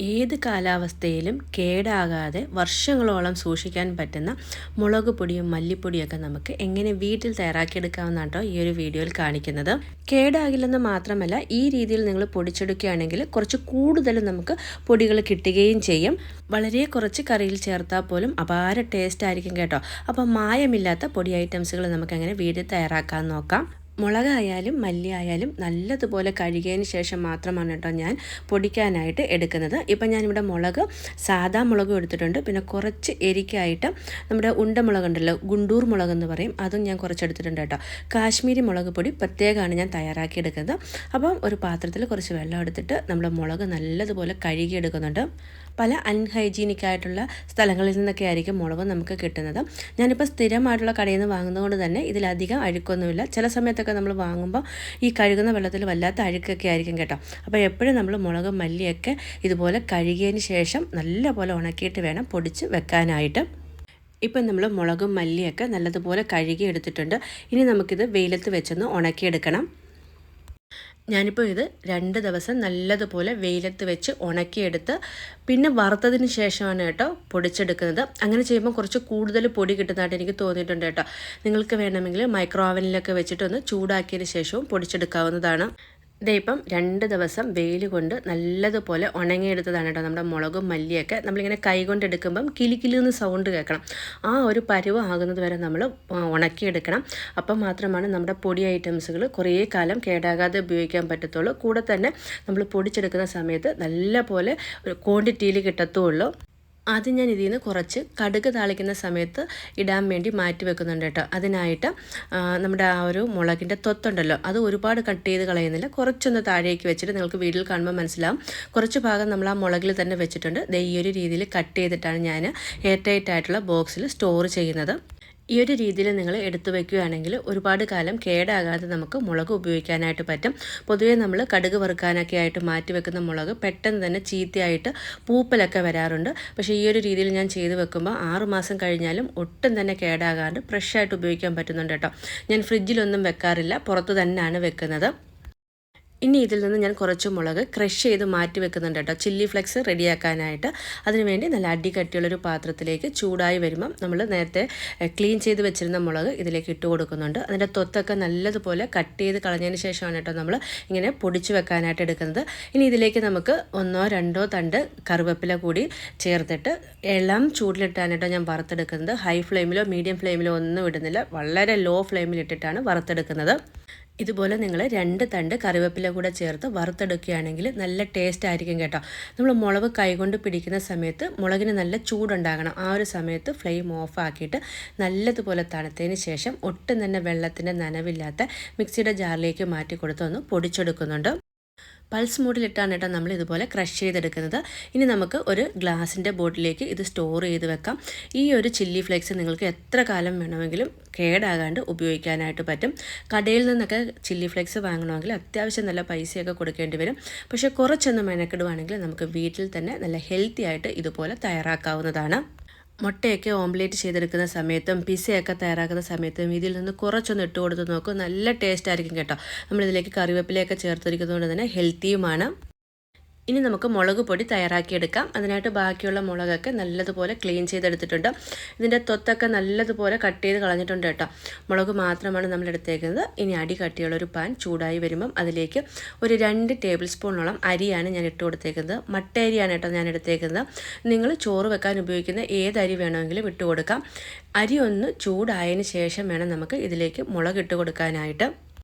ഏത് കാലാവസ്ഥയിലും കേടാകാതെ വർഷങ്ങളോളം സൂക്ഷിക്കാൻ പറ്റുന്ന മുളക് പൊടിയും മല്ലിപ്പൊടിയൊക്കെ നമുക്ക് എങ്ങനെ വീട്ടിൽ തയ്യാറാക്കിയെടുക്കാമെന്നാണ് കേട്ടോ ഈ ഒരു വീഡിയോയിൽ കാണിക്കുന്നത്. കേടാകില്ലെന്ന് മാത്രമല്ല, ഈ രീതിയിൽ നിങ്ങൾ പൊടിച്ചെടുക്കുകയാണെങ്കിൽ കുറച്ച് കൂടുതൽ നമുക്ക് പൊടികൾ കിട്ടുകയും ചെയ്യും. വളരെ കുറച്ച് കറിയിൽ ചേർത്താൽ പോലും അപാര ടേസ്റ്റ് ആയിരിക്കും കേട്ടോ. അപ്പോൾ മായമില്ലാത്ത പൊടി ഐറ്റംസുകൾ നമുക്ക് എങ്ങനെ വീട്ടിൽ തയ്യാറാക്കാൻ നോക്കാം. മുളകായാലും മല്ലി ആയാലും നല്ലതുപോലെ കഴുകിയതിന് ശേഷം മാത്രമാണ് കേട്ടോ ഞാൻ പൊടിക്കാനായിട്ട് എടുക്കുന്നത്. ഇപ്പം ഞാനിവിടെ മുളക് സാദാ മുളകും എടുത്തിട്ടുണ്ട്, പിന്നെ കുറച്ച് എരിക്കായിട്ട് നമ്മുടെ ഉണ്ടമുളകുണ്ടല്ലോ, ഗുണ്ടൂർ മുളക് എന്ന് പറയും, അതും ഞാൻ കുറച്ച് എടുത്തിട്ടുണ്ട് കേട്ടോ. കാശ്മീരി മുളക് പൊടി പ്രത്യേകമാണ് ഞാൻ തയ്യാറാക്കി എടുക്കുന്നത്. അപ്പം ഒരു പാത്രത്തിൽ കുറച്ച് വെള്ളം എടുത്തിട്ട് നമ്മൾ മുളക് നല്ലതുപോലെ കഴുകിയെടുക്കുന്നുണ്ട്. പല അൺഹൈജീനിക് ആയിട്ടുള്ള സ്ഥലങ്ങളിൽ നിന്നൊക്കെ ആയിരിക്കും മുളക് നമുക്ക് കിട്ടുന്നത്. ഞാനിപ്പോൾ സ്ഥിരമായിട്ടുള്ള കടയിൽ നിന്ന് വാങ്ങുന്നതുകൊണ്ട് തന്നെ ഇതിലധികം അഴുക്കൊന്നുമില്ല. ചില സമയത്തൊക്കെ നമ്മൾ വാങ്ങുമ്പോൾ ഈ കഴുകുന്ന വെള്ളത്തിൽ വല്ലാത്ത അഴുക്കൊക്കെ ആയിരിക്കും കേട്ടോ. അപ്പോൾ എപ്പോഴും നമ്മൾ മുളകും മല്ലിയൊക്കെ ഇതുപോലെ കഴുകിയതിന് ശേഷം നല്ലപോലെ ഉണക്കിയിട്ട് വേണം പൊടിച്ച് വെക്കാനായിട്ട്. ഇപ്പം നമ്മൾ മുളകും മല്ലിയൊക്കെ നല്ലതുപോലെ കഴുകി എടുത്തിട്ടുണ്ട്. ഇനി നമുക്കിത് വെയിലത്ത് വെച്ചൊന്ന് ഉണക്കിയെടുക്കണം. ഞാനിപ്പോൾ ഇത് 2 ദിവസം നല്ലതുപോലെ വെയിലത്ത് വെച്ച് ഉണക്കിയെടുത്ത് പിന്നെ വറുത്തതിന് ശേഷമാണ് കേട്ടോ പൊടിച്ചെടുക്കുന്നത്. അങ്ങനെ ചെയ്യുമ്പോൾ കുറച്ച് കൂടുതൽ പൊടി കിട്ടുന്നതായിട്ട് എനിക്ക് തോന്നിയിട്ടുണ്ട് കേട്ടോ. നിങ്ങൾക്ക് വേണമെങ്കിൽ മൈക്രോ ഓവനിലൊക്കെ വെച്ചിട്ടൊന്ന് ചൂടാക്കിയതിന് ശേഷവും പൊടിച്ചെടുക്കാവുന്നതാണ്. ഇപ്പം 2 ദിവസം വെയിൽ കൊണ്ട് നല്ലതുപോലെ ഉണങ്ങിയെടുത്തതാണ് കേട്ടോ നമ്മുടെ മുളകും മല്ലിയൊക്കെ. നമ്മളിങ്ങനെ കൈ കൊണ്ട് എടുക്കുമ്പം കിലിക്കിലെന്ന് സൗണ്ട് കേൾക്കണം. ആ ഒരു പരുവം ആകുന്നത് വരെ നമ്മൾ ഉണക്കിയെടുക്കണം. അപ്പം മാത്രമാണ് നമ്മുടെ പൊടി ഐറ്റംസുകൾ കുറേ കാലം കേടാകാതെ ഉപയോഗിക്കാൻ പറ്റത്തുള്ളൂ. കൂടെ തന്നെ നമ്മൾ പൊടിച്ചെടുക്കുന്ന സമയത്ത് നല്ലപോലെ ഒരു ക്വാണ്ടിറ്റിയിൽ കിട്ടത്തുള്ളൂ. ആദ്യം ഞാൻ ഇതിൽ നിന്ന് കുറച്ച് കടുക് താളിക്കുന്ന സമയത്ത് ഇടാൻ വേണ്ടി മാറ്റി വെക്കുന്നുണ്ട് കേട്ടോ. അതിനായിട്ട് നമ്മുടെ ആ ഒരു മുളകിൻ്റെ തൊത്തുണ്ടല്ലോ, അത് ഒരുപാട് കട്ട് ചെയ്ത് കളയുന്നില്ല, കുറച്ചൊന്ന് താഴേക്ക് വെച്ചിട്ട് നിങ്ങൾക്ക് വീഡിയോയിൽ കാണുമ്പോൾ മനസ്സിലാവും. കുറച്ച് ഭാഗം നമ്മൾ ആ മുളകിൽ തന്നെ വെച്ചിട്ടുണ്ട്. ഈ ഒരു രീതിയിൽ കട്ട് ചെയ്തിട്ടാണ് ഞാൻ എയർ ടൈറ്റ് ആയിട്ടുള്ള ബോക്സിൽ സ്റ്റോർ ചെയ്യുന്നത്. ഈ ഒരു രീതിയിൽ നിങ്ങൾ എടുത്തു വയ്ക്കുകയാണെങ്കിൽ ഒരുപാട് കാലം കേടാകാതെ നമുക്ക് മുളക് ഉപയോഗിക്കാനായിട്ട് പറ്റും. പൊതുവേ നമ്മൾ കടുക് വറുക്കാനൊക്കെ ആയിട്ട് മാറ്റി വെക്കുന്ന മുളക് പെട്ടെന്ന് തന്നെ ചീത്തയായിട്ട് പൂപ്പലൊക്കെ വരാറുണ്ട്. പക്ഷേ ഈ ഒരു രീതിയിൽ ഞാൻ ചെയ്ത് വെക്കുമ്പോൾ 6 മാസം കഴിഞ്ഞാലും ഒട്ടും തന്നെ കേടാകാണ്ട് ഫ്രഷായിട്ട് ഉപയോഗിക്കാൻ പറ്റുന്നുണ്ട് കേട്ടോ. ഞാൻ ഫ്രിഡ്ജിലൊന്നും വെക്കാറില്ല, പുറത്ത് തന്നെയാണ് വെക്കുന്നത്. ഇനി ഇതിൽ നിന്ന് ഞാൻ കുറച്ച് മുളക് ക്രഷ് ചെയ്ത് മാറ്റി വെക്കുന്നുണ്ട് കേട്ടോ, ചില്ലി ഫ്ലെക്സ് റെഡിയാക്കാനായിട്ട്. അതിനുവേണ്ടി നല്ല അടികട്ടിയുള്ളൊരു പാത്രത്തിലേക്ക് ചൂടായി വരുമ്പം നമ്മൾ നേരത്തെ ക്ലീൻ ചെയ്ത് വെച്ചിരുന്ന മുളക് ഇതിലേക്ക് ഇട്ട് കൊടുക്കുന്നുണ്ട്. അതിൻ്റെ തൊത്തൊക്കെ നല്ലതുപോലെ കട്ട് ചെയ്ത് കളഞ്ഞതിന് ശേഷമാണ് കേട്ടോ നമ്മൾ ഇങ്ങനെ പൊടിച്ച് വെക്കാനായിട്ട് എടുക്കുന്നത്. ഇനി ഇതിലേക്ക് നമുക്ക് 1-2 തണ്ട് കറിവേപ്പില കൂടി ചേർത്തിട്ട് എല്ലാം ചൂടിലിട്ടാണ് കേട്ടോ ഞാൻ വറുത്തെടുക്കുന്നത്. ഹൈ ഫ്ലെയിമിലോ മീഡിയം ഫ്ലെയിമിലോ ഒന്നും ഇടുന്നില്ല, വളരെ ലോ ഫ്ലെയിമിലിട്ടിട്ടാണ് വറുത്തെടുക്കുന്നത്. ഇതുപോലെ നിങ്ങൾ 2 തണ്ട് കറിവേപ്പില കൂടെ ചേർത്ത് വറുത്തെടുക്കുകയാണെങ്കിൽ നല്ല ടേസ്റ്റ് ആയിരിക്കും കേട്ടോ. നമ്മൾ മുളക് കൈകൊണ്ട് പിടിക്കുന്ന സമയത്ത് മുളകിന് നല്ല ചൂടുണ്ടാകണം. ആ ഒരു സമയത്ത് ഫ്ലെയിം ഓഫ് ആക്കിയിട്ട് നല്ലതുപോലെ തണുത്തതിന് ശേഷം ഒട്ടും തന്നെ വെള്ളത്തിൻ്റെ നനവില്ലാത്ത മിക്സിയുടെ ജാറിലേക്ക് മാറ്റി കൊടുത്ത് ഒന്ന് പൊടിച്ചെടുക്കുന്നുണ്ട്. പൾസ് മൂഡിലിട്ടാണ് കേട്ടോ നമ്മൾ ഇതുപോലെ ക്രഷ് ചെയ്തെടുക്കുന്നത്. ഇനി നമുക്ക് ഒരു ഗ്ലാസിൻ്റെ ബോട്ടിലേക്ക് ഇത് സ്റ്റോർ ചെയ്ത് വെക്കാം. ഈ ഒരു ചില്ലി ഫ്ലേക്സ് നിങ്ങൾക്ക് എത്ര കാലം വേണമെങ്കിലും കേടാകാണ്ട് ഉപയോഗിക്കാനായിട്ട് പറ്റും. കടയിൽ നിന്നൊക്കെ ചില്ലി ഫ്ലേക്സ് വാങ്ങണമെങ്കിൽ അത്യാവശ്യം നല്ല പൈസയൊക്കെ കൊടുക്കേണ്ടി വരും. പക്ഷേ കുറച്ചൊന്ന് മെനക്കെടുവാണെങ്കിൽ നമുക്ക് വീട്ടിൽ തന്നെ നല്ല ഹെൽത്തി ആയിട്ട് ഇതുപോലെ തയ്യാറാക്കാവുന്നതാണ്. മുട്ടയൊക്കെ ഓംലേറ്റ് ചെയ്തെടുക്കുന്ന സമയത്തും പിസയൊക്കെ തയ്യാറാക്കുന്ന സമയത്തും ഇതിൽ നിന്ന് കുറച്ചൊന്ന് ഇട്ട് കൊടുത്ത് നോക്കും, നല്ല ടേസ്റ്റ് ആയിരിക്കും കേട്ടോ. നമ്മളിതിലേക്ക് കറിവേപ്പിലയൊക്കെ ചേർത്തിരിക്കുന്നതുകൊണ്ട് തന്നെ ഹെൽത്തിയുമാണ്. ഇനി നമുക്ക് മുളക് പൊടി തയ്യാറാക്കിയെടുക്കാം. അതിനായിട്ട് ബാക്കിയുള്ള മുളകൊക്കെ നല്ലതുപോലെ ക്ലീൻ ചെയ്തെടുത്തിട്ടുണ്ട്. ഇതിൻ്റെ തൊത്തൊക്കെ നല്ലതുപോലെ കട്ട് ചെയ്ത് കളഞ്ഞിട്ടുണ്ട് കേട്ടോ. മുളക് മാത്രമാണ് നമ്മൾ എടുത്തേക്കുന്നത്. ഇനി അടി കട്ടിയുള്ളൊരു പാൻ ചൂടായി വരുമ്പം അതിലേക്ക് ഒരു 2 ടേബിൾ സ്പൂണോളം അരിയാണ് ഞാൻ ഇട്ട് കൊടുത്തേക്കുന്നത്. മട്ട അരിയാണ് കേട്ടോ ഞാൻ എടുത്തേക്കുന്നത്. നിങ്ങൾ ചോറ് വെക്കാൻ ഉപയോഗിക്കുന്ന ഏത് അരി വേണമെങ്കിലും ഇട്ട് കൊടുക്കാം. അരി ഒന്ന് ചൂടായതിന് ശേഷം വേണം നമുക്ക് ഇതിലേക്ക് മുളക് ഇട്ട് കൊടുക്കാനായിട്ട്.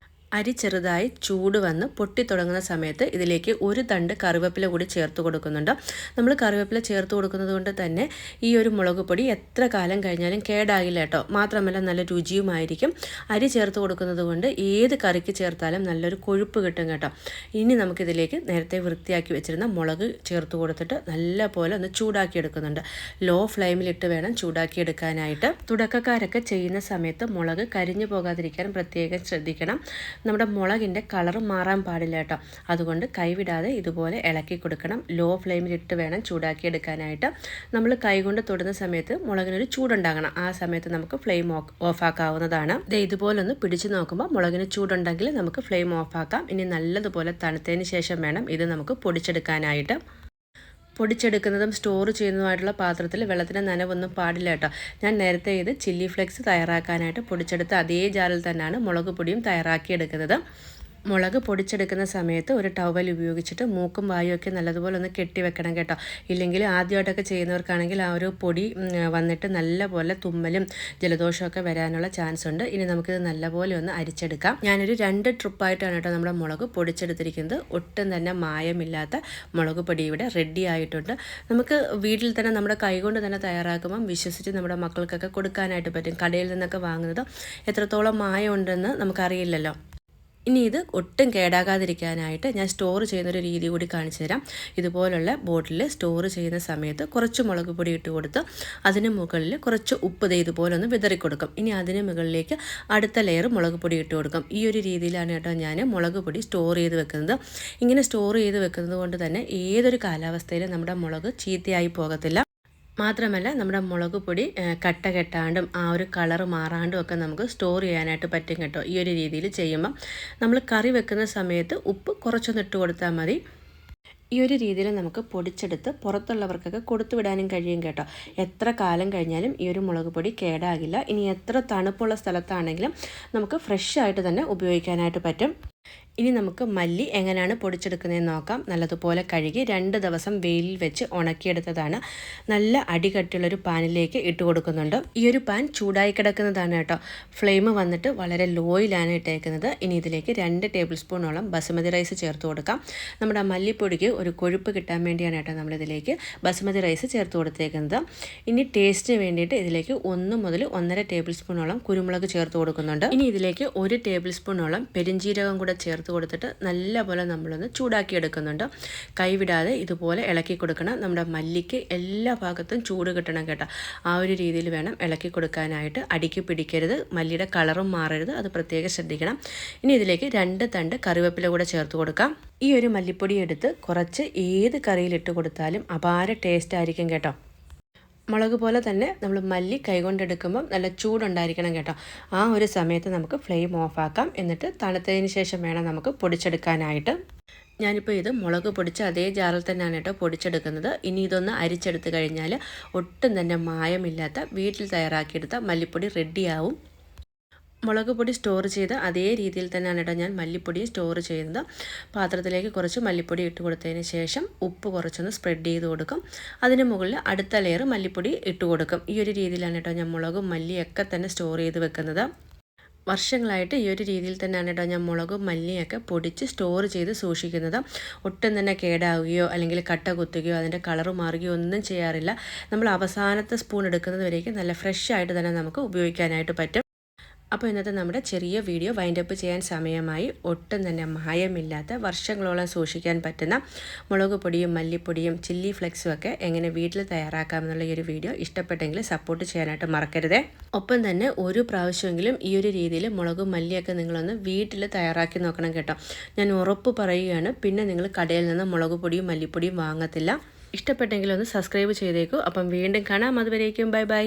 അരി ചെറുതായി ചൂട് വന്ന് പൊട്ടി തുടങ്ങുന്ന സമയത്ത് ഇതിലേക്ക് 1 തണ്ട് കറിവേപ്പില കൂടി ചേർത്ത് കൊടുക്കുന്നുണ്ട്. നമ്മൾ കറിവേപ്പില ചേർത്ത് കൊടുക്കുന്നത് കൊണ്ട് തന്നെ ഈ ഒരു മുളക് പൊടി എത്ര കാലം കഴിഞ്ഞാലും കേടാകില്ല കേട്ടോ. മാത്രമല്ല നല്ല രുചിയുമായിരിക്കും. അരി ചേർത്ത് കൊടുക്കുന്നത് കൊണ്ട് ഏത് കറിക്ക് ചേർത്താലും നല്ലൊരു കൊഴുപ്പ് കിട്ടും കേട്ടോ. ഇനി നമുക്കിതിലേക്ക് നേരത്തെ വൃത്തിയാക്കി വെച്ചിരുന്ന മുളക് ചേർത്ത് കൊടുത്തിട്ട് നല്ല പോലെ ഒന്ന് ചൂടാക്കി എടുക്കുന്നുണ്ട്. ലോ ഫ്ലെയിമിലിട്ട് വേണം ചൂടാക്കി എടുക്കാനായിട്ട്. തുടക്കക്കാരൊക്കെ ചെയ്യുന്ന സമയത്ത് മുളക് കരിഞ്ഞു പോകാതിരിക്കാൻ പ്രത്യേകം ശ്രദ്ധിക്കണം. നമ്മുടെ മുളകിൻ്റെ കളർ മാറാൻ പാടില്ല കേട്ടോ. അതുകൊണ്ട് കൈവിടാതെ ഇതുപോലെ ഇളക്കി കൊടുക്കണം. ലോ ഫ്ലെയിമിലിട്ട് വേണം ചൂടാക്കി എടുക്കാനായിട്ട്. നമ്മൾ കൈകൊണ്ട് തൊടുന്ന സമയത്ത് മുളകിനൊരു ചൂടുണ്ടാകണം. ആ സമയത്ത് നമുക്ക് ഫ്ലെയിം ഓഫ് ആക്കാവുന്നതാണ്. ഇതുപോലെ ഒന്ന് പിടിച്ചു നോക്കുമ്പോൾ മുളകിന് ചൂടുണ്ടെങ്കിൽ നമുക്ക് ഫ്ലെയിം ഓഫ് ആക്കാം. ഇനി നല്ലതുപോലെ തണുത്തതിന് ശേഷം വേണം ഇത് നമുക്ക് പൊടിച്ചെടുക്കാനായിട്ട്. പൊടിച്ചെടുക്കുന്നതും സ്റ്റോർ ചെയ്യുന്നതുമായിട്ടുള്ള പാത്രത്തിൽ വെള്ളത്തിന് നനവൊന്നും പാടില്ല കേട്ടോ. ഞാൻ നേരത്തെ ഇത് ചില്ലി ഫ്ലെക്സ് തയ്യാറാക്കാനായിട്ട് പൊടിച്ചെടുത്ത അതേ ജാറിൽ തന്നെയാണ് മുളക് പൊടിയും തയ്യാറാക്കിയെടുക്കുന്നത്. മുളക് പൊടിച്ചെടുക്കുന്ന സമയത്ത് ഒരു ടവൽ ഉപയോഗിച്ചിട്ട് മൂക്കും വായും ഒക്കെ നല്ലതുപോലെ ഒന്ന് കെട്ടി വെക്കണം കേട്ടോ. ഇല്ലെങ്കിൽ ആദ്യമായിട്ടൊക്കെ ചെയ്യുന്നവർക്കാണെങ്കിൽ ആ ഒരു പൊടി വന്നിട്ട് നല്ലപോലെ തുമ്മലും ജലദോഷമൊക്കെ വരാനുള്ള ചാൻസ് ഉണ്ട്. ഇനി നമുക്കിത് നല്ലപോലെ ഒന്ന് അരിച്ചെടുക്കാം. ഞാനൊരു 2 ട്രിപ്പായിട്ടാണ് കേട്ടോ നമ്മുടെ മുളക് പൊടിച്ചെടുത്തിരിക്കുന്നത്. ഒട്ടും തന്നെ മായമില്ലാത്ത മുളക് പൊടി ഇവിടെ റെഡി ആയിട്ടുണ്ട്. നമുക്ക് വീട്ടിൽ തന്നെ നമ്മുടെ കൈകൊണ്ട് തന്നെ തയ്യാറാക്കുമ്പം വിശ്വസിച്ച് നമ്മുടെ മക്കൾക്കൊക്കെ കൊടുക്കാനായിട്ട് പറ്റും. കടയിൽ നിന്നൊക്കെ വാങ്ങുന്നത് എത്രത്തോളം മായം ഉണ്ടെന്ന് നമുക്കറിയില്ലല്ലോ. ഇനി ഇത് ഒട്ടും കേടാകാതിരിക്കാനായിട്ട് ഞാൻ സ്റ്റോർ ചെയ്യുന്നൊരു രീതി കൂടി കാണിച്ചു തരാം. ഇതുപോലുള്ള ബോട്ടിൽ സ്റ്റോർ ചെയ്യുന്ന സമയത്ത് കുറച്ച് മുളക് പൊടി ഇട്ട് കൊടുത്ത് അതിന് മുകളിൽ കുറച്ച് ഉപ്പ് ഇതുപോലെ ഒന്ന് വിതറിക്കൊടുക്കും. ഇനി അതിന് മുകളിലേക്ക് അടുത്ത ലെയർ മുളക് പൊടി ഇട്ട് കൊടുക്കും. ഈ ഒരു രീതിയിലാണ് കേട്ടോ ഞാൻ മുളക് പൊടി സ്റ്റോർ ചെയ്ത് വെക്കുന്നത്. ഇങ്ങനെ സ്റ്റോർ ചെയ്ത് വെക്കുന്നത് കൊണ്ട് തന്നെ ഏതൊരു കാലാവസ്ഥയിലും നമ്മുടെ മുളക് ചീത്തയായി പോകത്തില്ല. മാത്രമല്ല നമ്മുടെ മുളക് പൊടി കട്ട കെട്ടാണ്ടും ആ ഒരു കളർ മാറാണ്ടും ഒക്കെ നമുക്ക് സ്റ്റോർ ചെയ്യാനായിട്ട് പറ്റും കേട്ടോ. ഈ ഒരു രീതിയിൽ ചെയ്യുമ്പം നമ്മൾ കറി വെക്കുന്ന സമയത്ത് ഉപ്പ് കുറച്ചൊന്ന് ഇട്ട് കൊടുത്താൽ മതി. ഈ ഒരു രീതിയിൽ നമുക്ക് പൊടിച്ചെടുത്ത് പുറത്തുള്ളവർക്കൊക്കെ കൊടുത്തു വിടാനും കഴിയും കേട്ടോ. എത്ര കാലം കഴിഞ്ഞാലും ഈ ഒരു മുളക് പൊടി കേടാകില്ല. ഇനി എത്ര തണുപ്പുള്ള സ്ഥലത്താണെങ്കിലും നമുക്ക് ഫ്രഷ് ആയിട്ട് തന്നെ ഉപയോഗിക്കാനായിട്ട് പറ്റും. ഇനി നമുക്ക് മല്ലി എങ്ങനെയാണ് പൊടിച്ചെടുക്കുന്നതെന്ന് നോക്കാം. നല്ലതുപോലെ കഴുകി 2 ദിവസം വെയിലിൽ വെച്ച് ഉണക്കിയെടുത്തതാണ്. നല്ല അടികട്ടിയുള്ളൊരു പാനിലേക്ക് ഇട്ട് കൊടുക്കുന്നുണ്ട്. ഈ ഒരു പാൻ ചൂടായി കിടക്കുന്നതാണ് കേട്ടോ. ഫ്ലെയിം വന്നിട്ട് വളരെ ലോയിലാണ് ഇട്ടേക്കുന്നത്. ഇനി ഇതിലേക്ക് 2 ടേബിൾ സ്പൂണോളം ബസുമതി റൈസ് ചേർത്ത് കൊടുക്കാം. നമ്മുടെ മല്ലിപ്പൊടിക്ക് ഒരു കൊഴുപ്പ് കിട്ടാൻ വേണ്ടിയാണ് കേട്ടോ നമ്മളിതിലേക്ക് ബസുമതി റൈസ് ചേർത്ത് കൊടുത്തേക്കുന്നത്. ഇനി ടേസ്റ്റിന് വേണ്ടിയിട്ട് ഇതിലേക്ക് 1 മുതൽ 1.5 ടേബിൾ സ്പൂണോളം കുരുമുളക് ചേർത്ത് കൊടുക്കുന്നുണ്ട്. ഇനി ഇതിലേക്ക് 1 ടേബിൾ സ്പൂണോളം പെരിഞ്ജീരകം കൂടെ ചേർത്ത് കൊടുത്തിട്ട് നല്ലപോലെ നമ്മളൊന്ന് ചൂടാക്കി എടുക്കുന്നുണ്ട്. കൈവിടാതെ ഇതുപോലെ ഇളക്കി കൊടുക്കണം. നമ്മുടെ മല്ലിക്ക് എല്ലാ ഭാഗത്തും ചൂട് കിട്ടണം കേട്ടോ. ആ ഒരു രീതിയിൽ വേണം ഇളക്കി കൊടുക്കാനായിട്ട്. അടിക്ക് പിടിക്കരുത്, മല്ലിയുടെ കളറും മാറരുത്, അത് പ്രത്യേകം ശ്രദ്ധിക്കണം. ഇനി ഇതിലേക്ക് 2 തണ്ട് കറിവേപ്പില കൂടെ ചേർത്ത് കൊടുക്കാം. ഈ ഒരു മല്ലിപ്പൊടി എടുത്ത് കുറച്ച് ഏത് കറിയിലിട്ട് കൊടുത്താലും അപാര ടേസ്റ്റ് ആയിരിക്കും കേട്ടോ. മുളക് പോലെ തന്നെ നമ്മൾ മല്ലി കൈകൊണ്ടെടുക്കുമ്പം നല്ല ചൂടുണ്ടായിരിക്കണം കേട്ടോ. ആ ഒരു സമയത്ത് നമുക്ക് ഫ്ലെയിം ഓഫാക്കാം. എന്നിട്ട് തണുത്തതിന് ശേഷം വേണം നമുക്ക് പൊടിച്ചെടുക്കാനായിട്ട്. ഞാനിപ്പോൾ ഇത് മുളക് പൊടിച്ച് അതേ ജാറിൽ തന്നെയാണ് കേട്ടോ പൊടിച്ചെടുക്കുന്നത്. ഇനി ഇതൊന്ന് അരിച്ചെടുത്ത് കഴിഞ്ഞാൽ ഒട്ടും തന്നെ മായമില്ലാത്ത വീട്ടിൽ തയ്യാറാക്കിയെടുത്ത മല്ലിപ്പൊടി റെഡിയാവും. മുളക് പൊടി സ്റ്റോർ ചെയ്ത് അതേ രീതിയിൽ തന്നെയാണ് കേട്ടോ ഞാൻ മല്ലിപ്പൊടി സ്റ്റോർ ചെയ്യുന്നത്. പാത്രത്തിലേക്ക് കുറച്ച് മല്ലിപ്പൊടി ഇട്ട് കൊടുത്തതിന് ശേഷം ഉപ്പ് കുറച്ചൊന്ന് സ്പ്രെഡ് ചെയ്ത് കൊടുക്കും. അതിന് മുകളിൽ അടുത്ത ലെയർ മല്ലിപ്പൊടി ഇട്ട് കൊടുക്കും. ഈ ഒരു രീതിയിലാണ് കേട്ടോ ഞാൻ മുളകും മല്ലിയൊക്കെ തന്നെ സ്റ്റോർ ചെയ്ത് വെക്കുന്നത്. വർഷങ്ങളായിട്ട് ഈ ഒരു രീതിയിൽ തന്നെയാണ് കേട്ടോ ഞാൻ മുളകും മല്ലിയൊക്കെ പൊടിച്ച് സ്റ്റോർ ചെയ്ത് സൂക്ഷിക്കുന്നത്. ഒട്ടും തന്നെ കേടാവുകയോ അല്ലെങ്കിൽ കട്ട കുത്തുകയോ അതിൻ്റെ കളറ് മാറുകയോ ഒന്നും ചെയ്യാറില്ല. നമ്മൾ അവസാനത്തെ സ്പൂൺ എടുക്കുന്നത് വരേക്കും നല്ല ഫ്രഷ് ആയിട്ട് തന്നെ നമുക്ക് ഉപയോഗിക്കാനായിട്ട് പറ്റും. അപ്പോൾ ഇന്നത്തെ നമ്മുടെ ചെറിയ വീഡിയോ വൈൻഡപ്പ് ചെയ്യാൻ സമയമായി. ഒട്ടും തന്നെ മായമില്ലാത്ത വർഷങ്ങളോളം സൂക്ഷിക്കാൻ പറ്റുന്ന മുളക് പൊടിയും മല്ലിപ്പൊടിയും ചില്ലി ഫ്ലെക്സും ഒക്കെ എങ്ങനെ വീട്ടിൽ തയ്യാറാക്കാമെന്നുള്ള ഈ ഒരു വീഡിയോ ഇഷ്ടപ്പെട്ടെങ്കിൽ സപ്പോർട്ട് ചെയ്യാനായിട്ട് മറക്കരുതേ. ഒപ്പം തന്നെ ഒരു പ്രാവശ്യമെങ്കിലും ഈ ഒരു രീതിയിൽ മുളകും മല്ലിയൊക്കെ നിങ്ങളൊന്ന് വീട്ടിൽ തയ്യാറാക്കി നോക്കണം കേട്ടോ. ഞാൻ ഉറപ്പ് പറയുകയാണ്, പിന്നെ നിങ്ങൾ കടയിൽ നിന്ന് മുളക് പൊടിയും മല്ലിപ്പൊടിയും വാങ്ങത്തില്ല. ഇഷ്ടപ്പെട്ടെങ്കിൽ ഒന്ന് സബ്സ്ക്രൈബ് ചെയ്തേക്കൂ. അപ്പം വീണ്ടും കാണാം. അതുവരേക്കും ബൈ ബൈ.